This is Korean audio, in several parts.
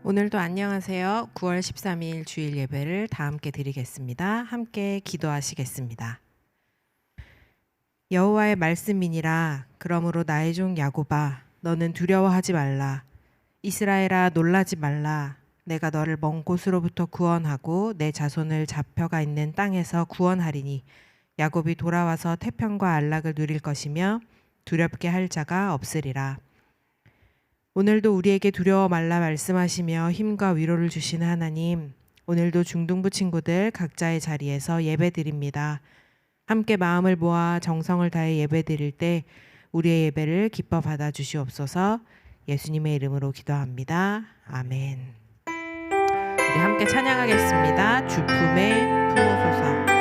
오늘도 안녕하세요. 9월 13일 주일 예배를 다 함께 드리겠습니다. 함께 기도하시겠습니다. 여호와의 말씀이니라. 그러므로 나의 종 야곱아, 너는 두려워하지 말라. 이스라엘아, 놀라지 말라. 내가 너를 먼 곳으로부터 구원하고 내 자손을 잡혀가 있는 땅에서 구원하리니 야곱이 돌아와서 태평과 안락을 누릴 것이며 두렵게 할 자가 없으리라. 오늘도 우리에게 두려워 말라 말씀하시며 힘과 위로를 주시는 하나님, 오늘도 중등부 친구들 각자의 자리에서 예배드립니다. 함께 마음을 모아 정성을 다해 예배드릴 때 우리의 예배를 기뻐 받아주시옵소서. 예수님의 이름으로 기도합니다. 아멘. 우리 함께 찬양하겠습니다. 주품의 품으소서.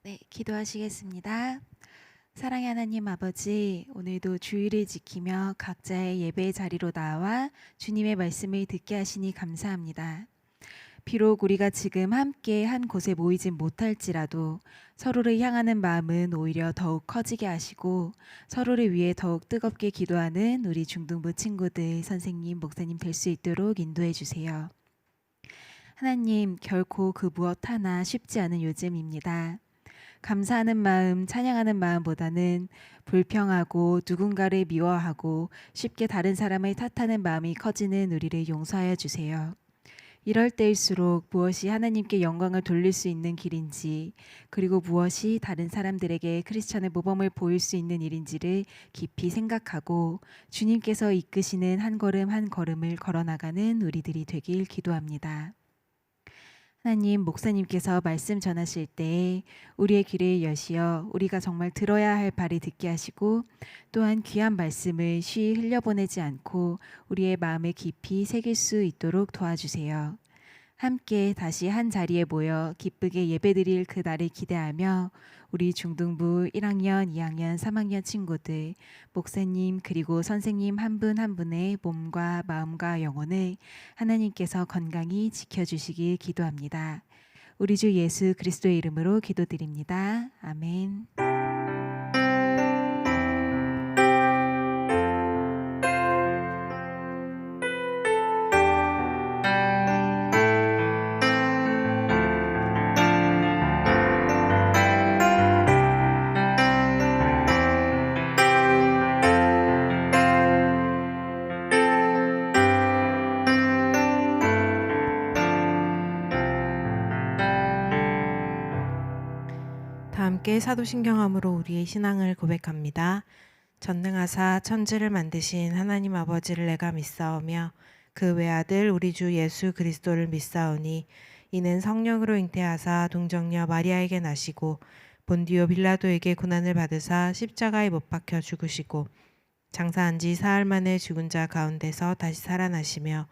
네, 기도하시겠습니다. 사랑의 하나님 아버지, 오늘도 주의를 지키며 각자의 예배의 자리로 나와 주님의 말씀을 듣게 하시니 감사합니다. 비록 우리가 지금 함께 한 곳에 모이진 못할지라도 서로를 향하는 마음은 오히려 더욱 커지게 하시고 서로를 위해 더욱 뜨겁게 기도하는 우리 중등부 친구들, 선생님, 목사님 될 수 있도록 인도해 주세요. 하나님, 결코 그 무엇 하나 쉽지 않은 요즘입니다. 감사하는 마음, 찬양하는 마음보다는 불평하고 누군가를 미워하고 쉽게 다른 사람을 탓하는 마음이 커지는 우리를 용서하여 주세요. 이럴 때일수록 무엇이 하나님께 영광을 돌릴 수 있는 길인지, 그리고 무엇이 다른 사람들에게 크리스천의 모범을 보일 수 있는 일인지를 깊이 생각하고 주님께서 이끄시는 한 걸음 한 걸음을 걸어나가는 우리들이 되길 기도합니다. 하나님, 목사님께서 말씀 전하실 때 우리의 귀를 여시어 우리가 정말 들어야 할 바를 듣게 하시고 또한 귀한 말씀을 쉬이 흘려보내지 않고 우리의 마음에 깊이 새길 수 있도록 도와주세요. 함께 다시 한 자리에 모여 기쁘게 예배드릴 그 날을 기대하며 우리 중등부 1학년, 2학년, 3학년 친구들, 목사님 그리고 선생님 한 분 한 분의 몸과 마음과 영혼을 하나님께서 건강히 지켜주시길 기도합니다. 우리 주 예수 그리스도의 이름으로 기도드립니다. 아멘. 다 함께 사도신경함으로 우리의 신앙을 고백합니다. 전능하사 천지를 만드신 하나님 아버지를 내가 믿사오며 그 외아들 우리 주 예수 그리스도를 믿사오니 이는 성령으로 잉태하사 동정녀 마리아에게 나시고 본디오 빌라도에게 고난을 받으사 십자가에 못 박혀 죽으시고 장사한 지 사흘 만에 죽은 자 가운데서 다시 살아나시며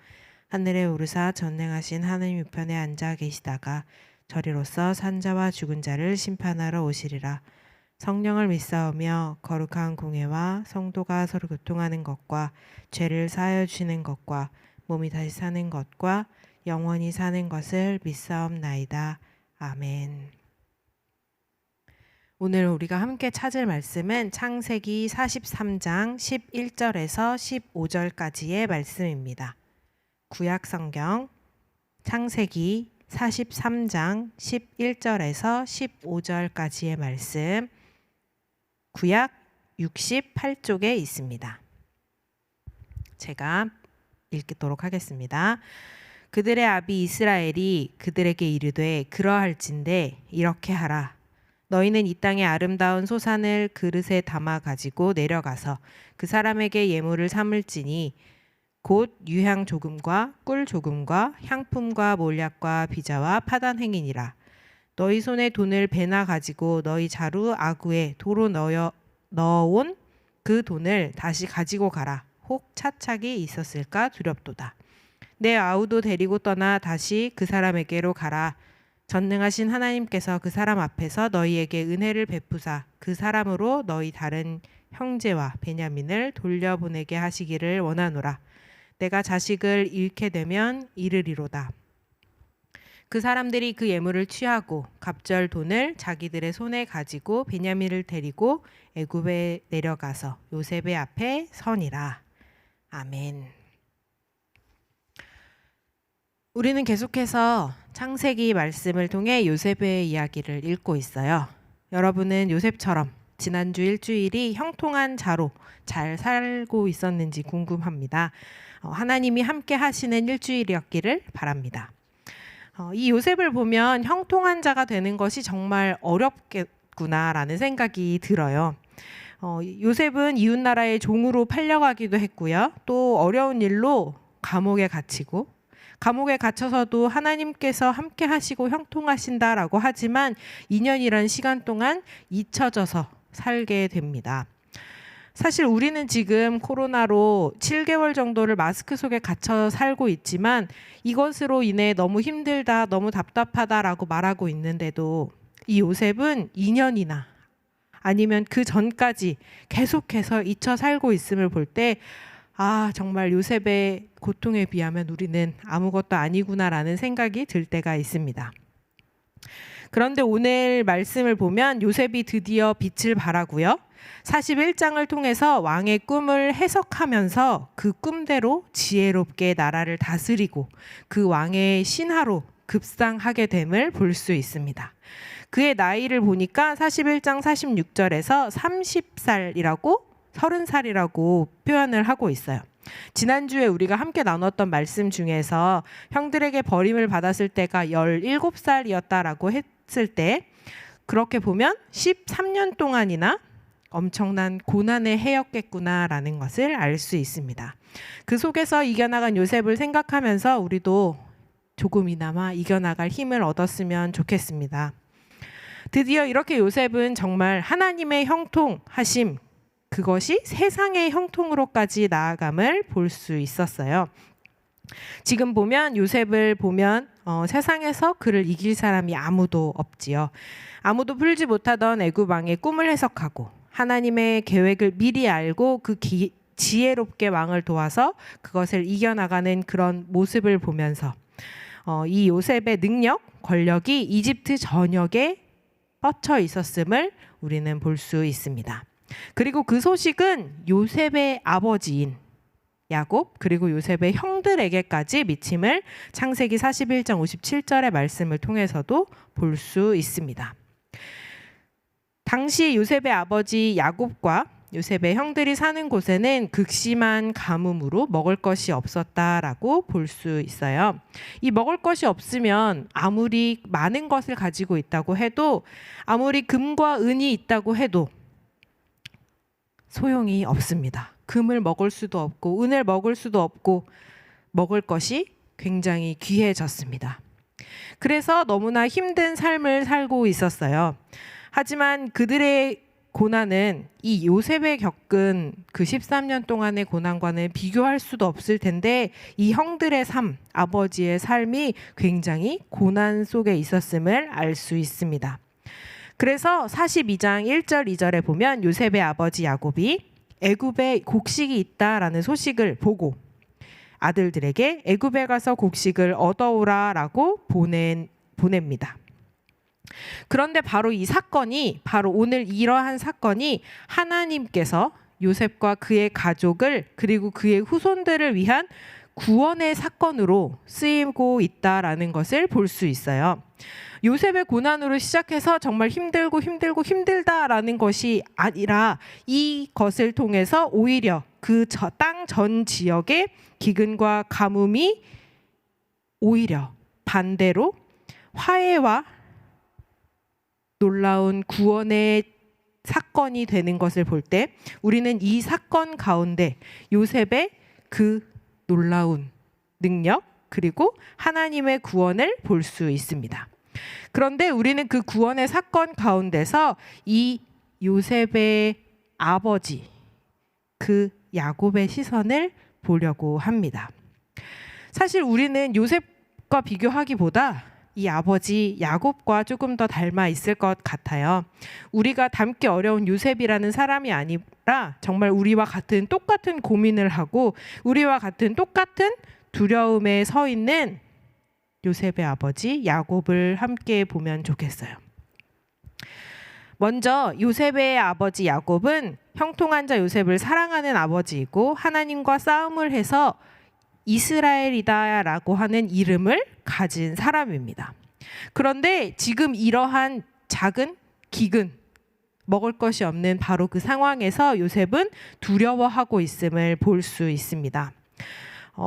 하늘에 오르사 전능하신 하나님 우편에 앉아 계시다가 저리로서 산자와 죽은 자를 심판하러 오시리라. 성령을 믿사오며 거룩한 공회와 성도가 서로 교통하는 것과 죄를 사하여 주시는 것과 몸이 다시 사는 것과 영원히 사는 것을 믿사옵나이다. 아멘. 오늘 우리가 함께 찾을 말씀은 창세기 43장 11절에서 15절까지의 말씀입니다. 구약 성경 창세기 43장 11절에서 15절까지의 말씀, 구약 68쪽에 있습니다. 제가 읽도록 하겠습니다. 그들의 아비 이스라엘이 그들에게 이르되 그러할진대 이렇게 하라. 너희는 이 땅의 아름다운 소산을 그릇에 담아 가지고 내려가서 그 사람에게 예물을 삼을지니 곧 유향 조금과 꿀 조금과 향품과 몰약과 비자와 파단 행이니라. 너희 손에 돈을 배나 가지고 너희 자루 아구에 도로 넣어온 그 돈을 다시 가지고 가라. 혹 차착이 있었을까 두렵도다. 내 아우도 데리고 떠나 다시 그 사람에게로 가라. 전능하신 하나님께서 그 사람 앞에서 너희에게 은혜를 베푸사 그 사람으로 너희 다른 형제와 베냐민을 돌려보내게 하시기를 원하노라. 내가 자식을 잃게 되면 이르리로다. 그 사람들이 그 예물을 취하고 갑절 돈을 자기들의 손에 가지고 베냐민을 데리고 애굽에 내려가서 요셉의 앞에 서니라. 아멘. 우리는 계속해서 창세기 말씀을 통해 요셉의 이야기를 읽고 있어요. 여러분은 요셉처럼 지난주 일주일이 형통한 자로 잘 살고 있었는지 궁금합니다. 하나님이 함께 하시는 일주일이었기를 바랍니다. 이 요셉을 보면 형통한 자가 되는 것이 정말 어렵겠구나라는 생각이 들어요. 요셉은 이웃나라의 종으로 팔려가기도 했고요. 또 어려운 일로 감옥에 갇히고 감옥에 갇혀서도 하나님께서 함께 하시고 형통하신다라고 하지만 2년이란 시간 동안 잊혀져서 살게 됩니다. 사실 우리는 지금 코로나로 7개월 정도를 마스크 속에 갇혀 살고 있지만 이것으로 인해 너무 힘들다, 너무 답답하다라고 말하고 있는데도 이 요셉은 2년이나 아니면 그 전까지 계속해서 잊혀 살고 있음을 볼 때 정말 요셉의 고통에 비하면 우리는 아무것도 아니구나라는 생각이 들 때가 있습니다. 그런데 오늘 말씀을 보면 요셉이 드디어 빛을 발하고요. 41장을 통해서 왕의 꿈을 해석하면서 그 꿈대로 지혜롭게 나라를 다스리고 그 왕의 신하로 급상하게 됨을 볼 수 있습니다. 그의 나이를 보니까 41장 46절에서 30살이라고 30살이라고 표현을 하고 있어요. 지난주에 우리가 함께 나눴던 말씀 중에서 형들에게 버림을 받았을 때가 17살이었다라고 했을 때 그렇게 보면 13년 동안이나 엄청난 고난의 해였겠구나라는 것을 알 수 있습니다. 그 속에서 이겨나간 요셉을 생각하면서 우리도 조금이나마 이겨나갈 힘을 얻었으면 좋겠습니다. 드디어 이렇게 요셉은 정말 하나님의 형통하심, 그것이 세상의 형통으로까지 나아감을 볼 수 있었어요. 지금 보면 요셉을 보면 세상에서 그를 이길 사람이 아무도 없지요. 아무도 풀지 못하던 애굽 왕의 꿈을 해석하고 하나님의 계획을 미리 알고 그 지혜롭게 왕을 도와서 그것을 이겨나가는 그런 모습을 보면서 이 요셉의 능력, 권력이 이집트 전역에 뻗쳐 있었음을 우리는 볼 수 있습니다. 그리고 그 소식은 요셉의 아버지인 야곱 그리고 요셉의 형들에게까지 미침을 창세기 41장 57절의 말씀을 통해서도 볼 수 있습니다. 당시 요셉의 아버지 야곱과 요셉의 형들이 사는 곳에는 극심한 가뭄으로 먹을 것이 없었다라고 볼 수 있어요. 이 먹을 것이 없으면 아무리 많은 것을 가지고 있다고 해도 아무리 금과 은이 있다고 해도 소용이 없습니다. 금을 먹을 수도 없고 은을 먹을 수도 없고 먹을 것이 굉장히 귀해졌습니다. 그래서 너무나 힘든 삶을 살고 있었어요. 하지만 그들의 고난은 이 요셉에 겪은 그 13년 동안의 고난과는 비교할 수도 없을 텐데 이 형들의 삶, 아버지의 삶이 굉장히 고난 속에 있었음을 알 수 있습니다. 그래서 42장 1절 2절에 보면 요셉의 아버지 야곱이 애굽에 곡식이 있다라는 소식을 보고 아들들에게 애굽에 가서 곡식을 얻어오라라고 보냅니다. 그런데 바로 이 사건이 바로 오늘 이러한 사건이 하나님께서 요셉과 그의 가족을 그리고 그의 후손들을 위한 구원의 사건으로 쓰이고 있다라는 것을 볼 수 있어요. 요셉의 고난으로 시작해서 정말 힘들다라는 것이 아니라 이것을 통해서 오히려 그 땅 전 지역의 기근과 가뭄이 오히려 반대로 화해와 놀라운 구원의 사건이 되는 것을 볼 때 우리는 이 사건 가운데 요셉의 그 놀라운 능력 그리고 하나님의 구원을 볼 수 있습니다. 그런데 우리는 그 구원의 사건 가운데서 이 요셉의 아버지 그 야곱의 시선을 보려고 합니다. 사실 우리는 요셉과 비교하기보다 이 아버지 야곱과 조금 더 닮아 있을 것 같아요. 우리가 닮기 어려운 요셉이라는 사람이 아니라 정말 우리와 같은 똑같은 고민을 하고 우리와 같은 똑같은 두려움에 서 있는 요셉의 아버지 야곱을 함께 보면 좋겠어요. 먼저 요셉의 아버지 야곱은 형통한 자 요셉을 사랑하는 아버지이고 하나님과 싸움을 해서 이스라엘이다라고 하는 이름을 가진 사람입니다. 그런데 지금 이러한 작은 기근, 먹을 것이 없는 바로 그 상황에서 요셉은 두려워하고 있음을 볼 수 있습니다.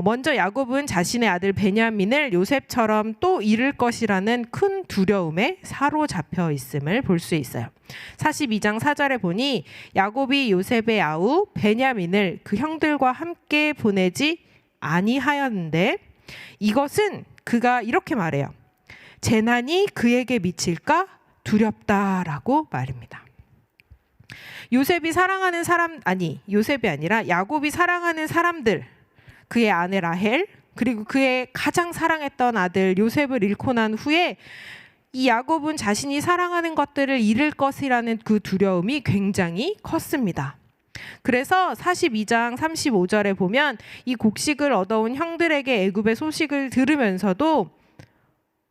먼저 야곱은 자신의 아들 베냐민을 요셉처럼 또 잃을 것이라는 큰 두려움에 사로잡혀 있음을 볼 수 있어요. 42장 4절에 보니 야곱이 요셉의 아우 베냐민을 그 형들과 함께 보내지 아니하였는데 이것은 그가 이렇게 말해요. 재난이 그에게 미칠까 두렵다라고 말입니다. 요셉이 아니라 야곱이 사랑하는 사람들, 그의 아내 라헬 그리고 그의 가장 사랑했던 아들 요셉을 잃고 난 후에 이 야곱은 자신이 사랑하는 것들을 잃을 것이라는 그 두려움이 굉장히 컸습니다. 그래서 42장 35절에 보면 이 곡식을 얻어온 형들에게 애굽의 소식을 들으면서도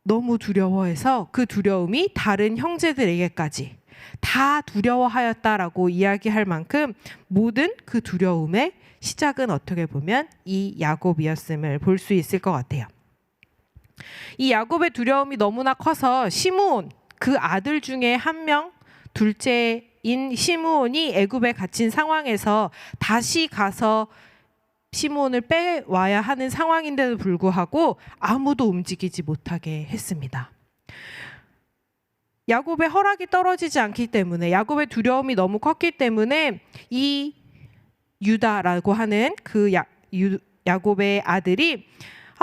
너무 두려워해서 그 두려움이 다른 형제들에게까지 다 두려워하였다라고 이야기할 만큼 모든 그 두려움의 시작은 어떻게 보면 이 야곱이었음을 볼 수 있을 것 같아요. 이 야곱의 두려움이 너무나 커서 시므온, 그 아들 중에 한 명, 둘째인 시므온이 애굽에 갇힌 상황에서 다시 가서 시므온을 빼와야 하는 상황인데도 불구하고 아무도 움직이지 못하게 했습니다. 야곱의 허락이 떨어지지 않기 때문에, 야곱의 두려움이 너무 컸기 때문에 이 유다라고 하는 그 야곱의 아들이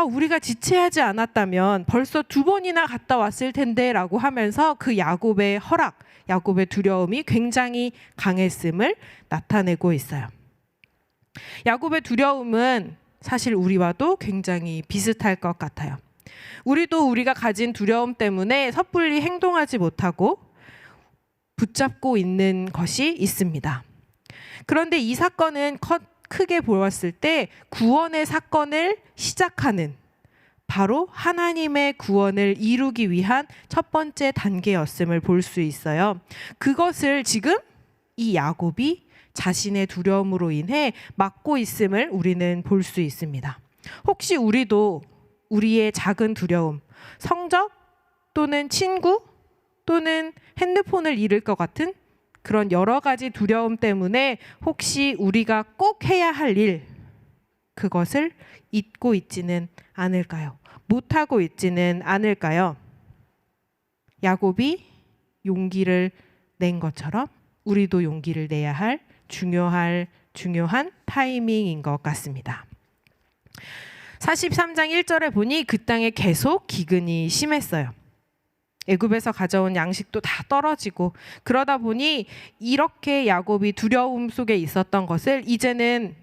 우리가 지체하지 않았다면 벌써 2번이나 갔다 왔을 텐데 라고 하면서 그 야곱의 허락, 야곱의 두려움이 굉장히 강했음을 나타내고 있어요. 야곱의 두려움은 사실 우리와도 굉장히 비슷할 것 같아요. 우리도 우리가 가진 두려움 때문에 섣불리 행동하지 못하고 붙잡고 있는 것이 있습니다. 그런데 이 사건은 크게 보았을 때 구원의 사건을 시작하는, 바로 하나님의 구원을 이루기 위한 첫 번째 단계였음을 볼 수 있어요. 그것을 지금 이 야곱이 자신의 두려움으로 인해 막고 있음을 우리는 볼 수 있습니다. 혹시 우리도 우리의 작은 두려움, 성적 또는 친구 또는 핸드폰을 잃을 것 같은 그런 여러 가지 두려움 때문에 혹시 우리가 꼭 해야 할 일, 그것을 잊고 있지는 않을까요? 못하고 있지는 않을까요? 야곱이 용기를 낸 것처럼 우리도 용기를 내야 할 중요한 타이밍인 것 같습니다. 43장 1절에 보니 그 땅에 계속 기근이 심했어요. 애굽에서 가져온 양식도 다 떨어지고, 그러다 보니 이렇게 야곱이 두려움 속에 있었던 것을 이제는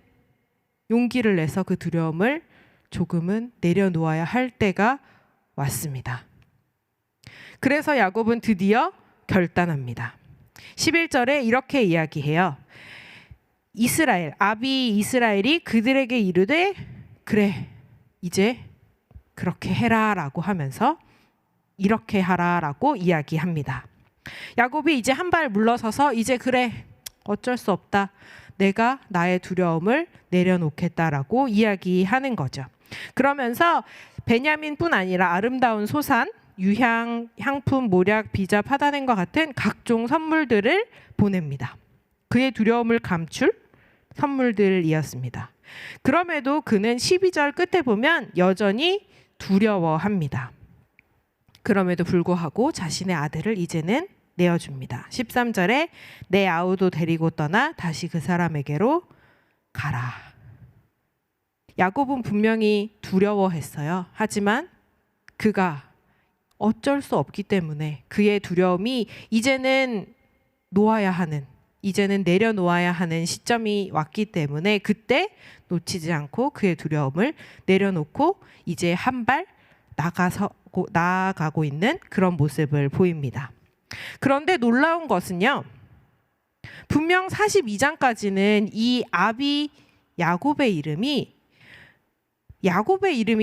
용기를 내서 그 두려움을 조금은 내려놓아야 할 때가 왔습니다. 그래서 야곱은 드디어 결단합니다. 11절에 이렇게 이야기해요. 아비 이스라엘이 그들에게 이르되 그래 이제 그렇게 해라 라고 하면서 이렇게 하라 라고 이야기합니다. 야곱이 이제 한 발 물러서서 이제 그래 어쩔 수 없다, 내가 나의 두려움을 내려놓겠다라고 이야기하는 거죠. 그러면서 베냐민뿐 아니라 아름다운 소산, 유향, 향품, 모략, 비자, 파다낸과 같은 각종 선물들을 보냅니다. 그의 두려움을 감출 선물들이었습니다. 그럼에도 그는 12절 끝에 보면 여전히 두려워합니다. 그럼에도 불구하고 자신의 아들을 이제는 내어줍니다. 13절에 내 아우도 데리고 떠나 다시 그 사람에게로 가라. 야곱은 분명히 두려워했어요. 하지만 그가 어쩔 수 없기 때문에 그의 두려움이 이제는 내려놓아야 하는 시점이 왔기 때문에 그때 놓치지 않고 그의 두려움을 내려놓고 이제 한 발 나아가고 있는 그런 모습을 보입니다. 그런데 놀라운 것은요, 분명 42장까지는 이 아비 야곱의 이름이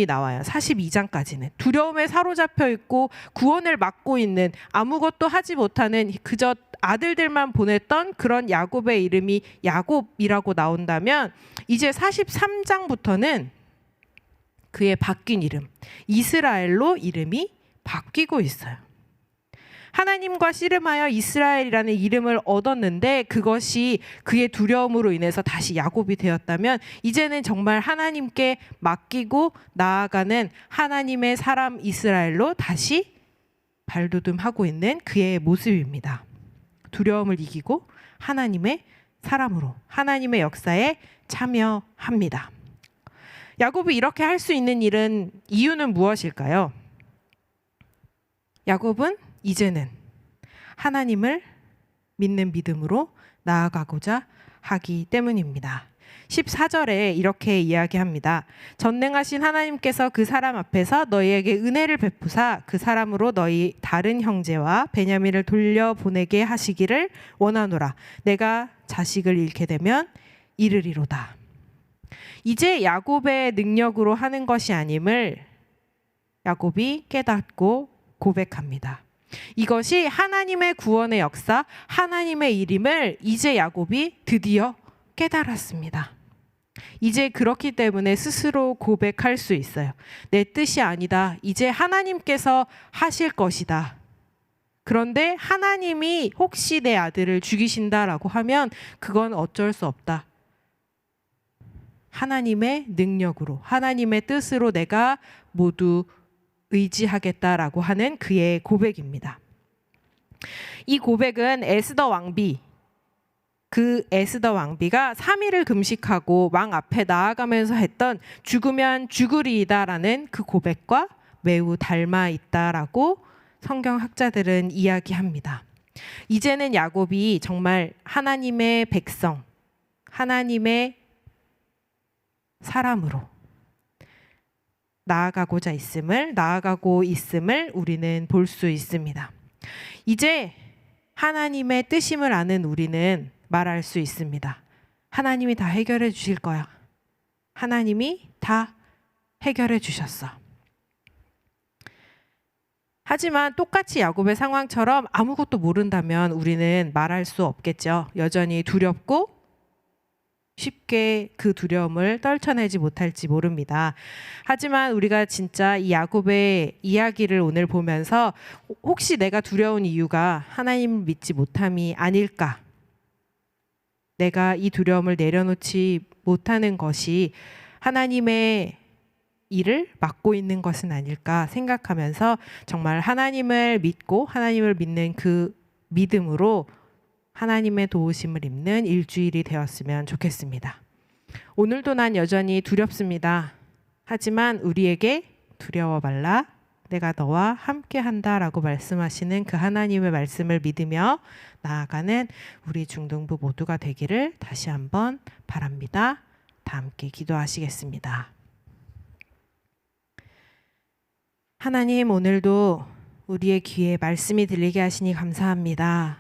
나와요. 42장까지는 두려움에 사로잡혀 있고 구원을 막고 있는, 아무것도 하지 못하는 그저 아들들만 보냈던 그런 야곱의 이름이 야곱이라고 나온다면, 이제 43장부터는 그의 바뀐 이름 이스라엘로 이름이 바뀌고 있어요. 하나님과 씨름하여 이스라엘이라는 이름을 얻었는데 그것이 그의 두려움으로 인해서 다시 야곱이 되었다면, 이제는 정말 하나님께 맡기고 나아가는 하나님의 사람 이스라엘로 다시 발돋움하고 있는 그의 모습입니다. 두려움을 이기고 하나님의 사람으로 하나님의 역사에 참여합니다. 야곱이 이렇게 할 수 있는 이유는 무엇일까요? 야곱은 이제는 하나님을 믿는 믿음으로 나아가고자 하기 때문입니다. 14절에 이렇게 이야기합니다. 전능하신 하나님께서 그 사람 앞에서 너희에게 은혜를 베푸사 그 사람으로 너희 다른 형제와 베냐민을 돌려보내게 하시기를 원하노라. 내가 자식을 잃게 되면 이르리로다. 이제 야곱의 능력으로 하는 것이 아님을 야곱이 깨닫고 고백합니다. 이것이 하나님의 구원의 역사, 하나님의 일임을 이제 야곱이 드디어 깨달았습니다. 이제 그렇기 때문에 스스로 고백할 수 있어요. 내 뜻이 아니다. 이제 하나님께서 하실 것이다. 그런데 하나님이 혹시 내 아들을 죽이신다라고 하면 그건 어쩔 수 없다. 하나님의 능력으로, 하나님의 뜻으로 내가 모두 의지하겠다라고 하는 그의 고백입니다. 이 고백은 에스더 왕비, 그 에스더 왕비가 3일을 금식하고 왕 앞에 나아가면서 했던 죽으면 죽으리이다라는 그 고백과 매우 닮아 있다라고 성경학자들은 이야기합니다. 이제는 야곱이 정말 하나님의 백성, 하나님의 사람으로 나아가고 있음을 우리는 볼 수 있습니다. 이제 하나님의 뜻임을 아는 우리는 말할 수 있습니다. 하나님이 다 해결해 주실 거야. 하나님이 다 해결해 주셨어. 하지만 똑같이 야곱의 상황처럼 아무것도 모른다면 우리는 말할 수 없겠죠. 여전히 두렵고 쉽게 그 두려움을 떨쳐내지 못할지 모릅니다. 하지만 우리가 진짜 이 야곱의 이야기를 오늘 보면서 혹시 내가 두려운 이유가 하나님을 믿지 못함이 아닐까? 내가 이 두려움을 내려놓지 못하는 것이 하나님의 일을 막고 있는 것은 아닐까 생각하면서 정말 하나님을 믿고 하나님을 믿는 그 믿음으로 하나님의 도우심을 입는 일주일이 되었으면 좋겠습니다. 오늘도 난 여전히 두렵습니다. 하지만 우리에게 두려워 말라. 내가 너와 함께 한다라고 말씀하시는 그 하나님의 말씀을 믿으며 나아가는 우리 중등부 모두가 되기를 다시 한번 바랍니다. 다 함께 기도하시겠습니다. 하나님, 오늘도 우리의 귀에 말씀이 들리게 하시니 감사합니다.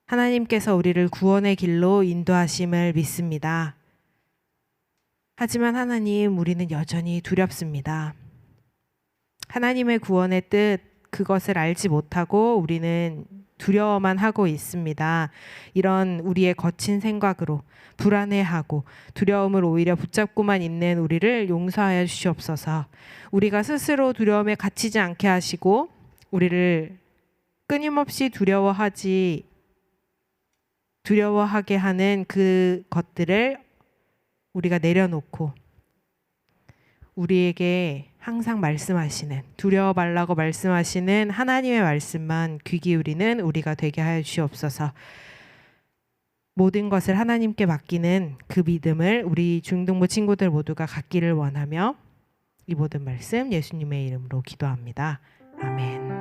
하나님께서 우리를 구원의 길로 인도하심을 믿습니다. 하지만 하나님, 우리는 여전히 두렵습니다. 하나님의 구원의 뜻, 그것을 알지 못하고 우리는 두려워만 하고 있습니다. 이런 우리의 거친 생각으로 불안해하고 두려움을 오히려 붙잡고만 있는 우리를 용서하여 주시옵소서. 우리가 스스로 두려움에 갇히지 않게 하시고 우리를 끊임없이 두려워하게 하는 그 것들을 우리가 내려놓고 우리에게 항상 말씀하시는, 두려워 말라고 말씀하시는 하나님의 말씀만 귀 기울이는 우리가 되게 하여 주시옵소서. 모든 것을 하나님께 맡기는 그 믿음을 우리 중등부 친구들 모두가 갖기를 원하며 이 모든 말씀 예수님의 이름으로 기도합니다. 아멘.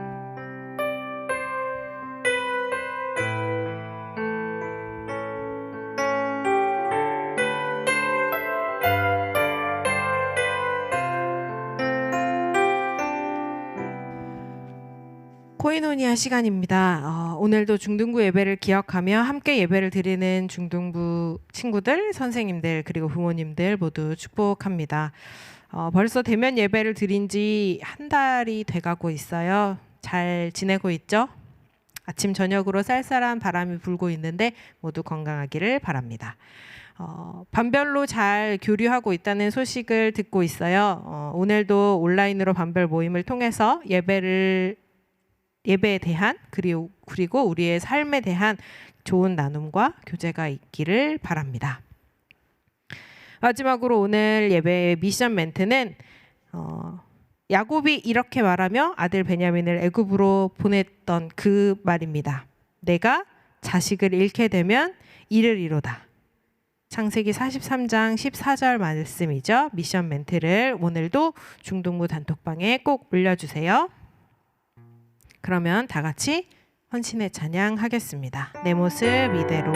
코이노니아 시간입니다. 오늘도 중등부 예배를 기억하며 함께 예배를 드리는 중등부 친구들, 선생님들 그리고 부모님들 모두 축복합니다. 벌써 대면 예배를 드린 지 한 달이 돼가고 있어요. 잘 지내고 있죠? 아침 저녁으로 쌀쌀한 바람이 불고 있는데 모두 건강하기를 바랍니다. 반별로 잘 교류하고 있다는 소식을 듣고 있어요. 오늘도 온라인으로 반별 모임을 통해서 예배에 대한 그리고 우리의 삶에 대한 좋은 나눔과 교제가 있기를 바랍니다. 마지막으로 오늘 예배의 미션 멘트는 야곱이 이렇게 말하며 아들 베냐민을 애굽으로 보냈던 그 말입니다. 내가 자식을 잃게 되면 이르리로다. 창세기 43장 14절 말씀이죠. 미션 멘트를 오늘도 중등부 단톡방에 꼭 올려주세요. 그러면 다 같이 헌신의 찬양 하겠습니다. 내 모습 이대로.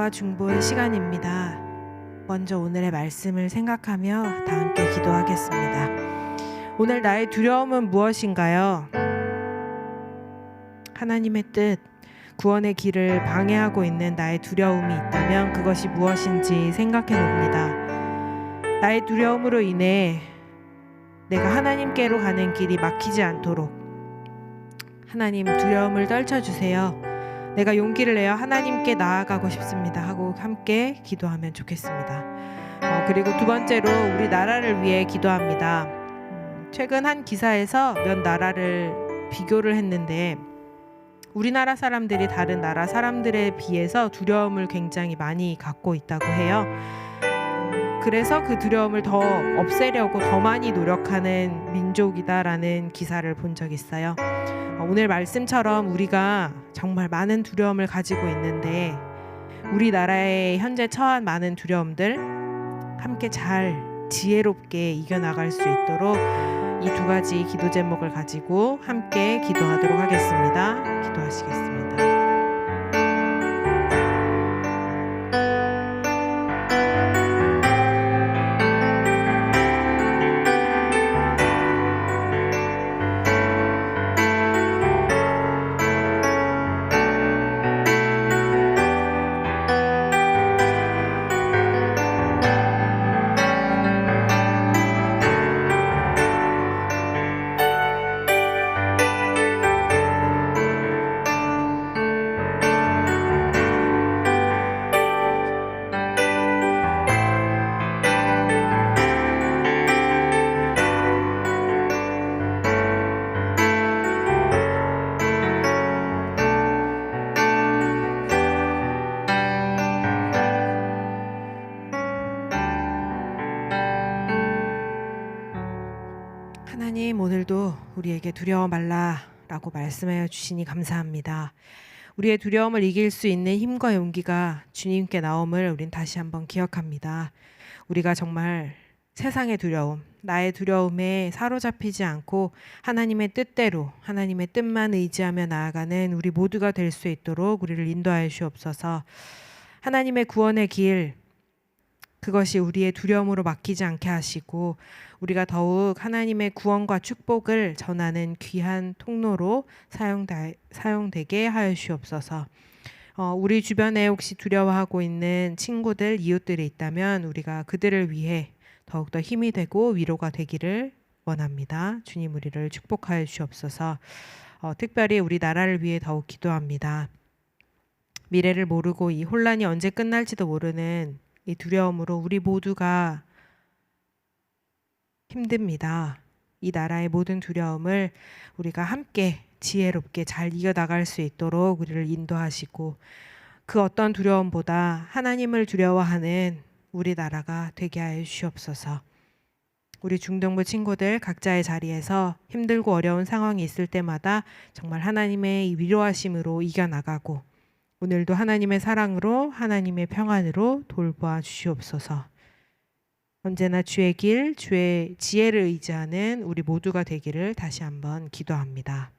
찬양과 중보의 시간입니다. 먼저 오늘의 말씀을 생각하며 다 함께 기도하겠습니다. 오늘 나의 두려움은 무엇인가요? 하나님의 뜻, 구원의 길을 방해하고 있는 나의 두려움이 있다면 그것이 무엇인지 생각해 봅니다. 나의 두려움으로 인해 내가 하나님께로 가는 길이 막히지 않도록 하나님, 두려움을 떨쳐주세요. 내가 용기를 내어 하나님께 나아가고 싶습니다 하고 함께 기도하면 좋겠습니다. 그리고 두 번째로 우리 나라를 위해 기도합니다. 최근 한 기사에서 몇 나라를 비교를 했는데 우리나라 사람들이 다른 나라 사람들에 비해서 두려움을 굉장히 많이 갖고 있다고 해요. 그래서 그 두려움을 더 없애려고 더 많이 노력하는 민족이다라는 기사를 본 적이 있어요. 오늘 말씀처럼 우리가 정말 많은 두려움을 가지고 있는데 우리나라의 현재 처한 많은 두려움들 함께 잘 지혜롭게 이겨나갈 수 있도록 이 두 가지 기도 제목을 가지고 함께 기도하도록 하겠습니다. 기도하시겠습니다. 하나님, 오늘도 우리에게 두려워 말라라고 말씀하여 주시니 감사합니다. 우리의 두려움을 이길 수 있는 힘과 용기가 주님께 나옴을 우린 다시 한번 기억합니다. 우리가 정말 세상의 두려움, 나의 두려움에 사로잡히지 않고 하나님의 뜻대로 하나님의 뜻만 의지하며 나아가는 우리 모두가 될 수 있도록 우리를 인도하여 주옵소서. 하나님의 구원의 길, 그것이 우리의 두려움으로 막히지 않게 하시고 우리가 더욱 하나님의 구원과 축복을 전하는 귀한 통로로 사용되게 하여 주옵소서. 우리 주변에 혹시 두려워하고 있는 친구들, 이웃들이 있다면 우리가 그들을 위해 더욱더 힘이 되고 위로가 되기를 원합니다. 주님, 우리를 축복하여 주옵소서. 특별히 우리 나라를 위해 더욱 기도합니다. 미래를 모르고 이 혼란이 언제 끝날지도 모르는 이 두려움으로 우리 모두가 힘듭니다. 이 나라의 모든 두려움을 우리가 함께 지혜롭게 잘 이겨나갈 수 있도록 우리를 인도하시고 그 어떤 두려움보다 하나님을 두려워하는 우리 나라가 되게 하여 주옵소서. 우리 중동부 친구들 각자의 자리에서 힘들고 어려운 상황이 있을 때마다 정말 하나님의 위로하심으로 이겨나가고 오늘도 하나님의 사랑으로 하나님의 평안으로 돌보아 주시옵소서. 언제나 주의 길, 주의 지혜를 의지하는 우리 모두가 되기를 다시 한번 기도합니다.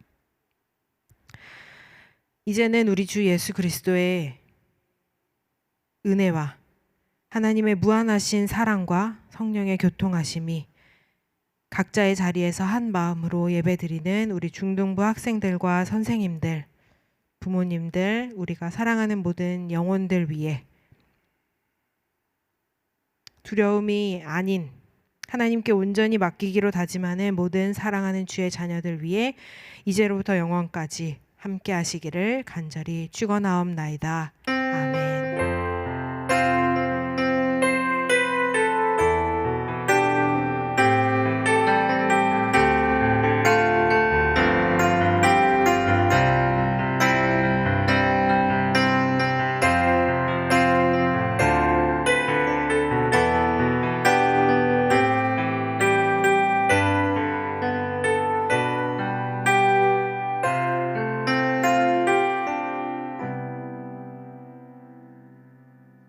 이제는 우리 주 예수 그리스도의 은혜와 하나님의 무한하신 사랑과 성령의 교통하심이 각자의 자리에서 한 마음으로 예배드리는 우리 중동부 학생들과 선생님들, 부모님들, 우리가 사랑하는 모든 영혼들 위해 두려움이 아닌 하나님께 온전히 맡기기로 다짐하는 모든 사랑하는 주의 자녀들 위해 이제로부터 영원까지 함께 하시기를 간절히 축원하옵나이다. 아멘.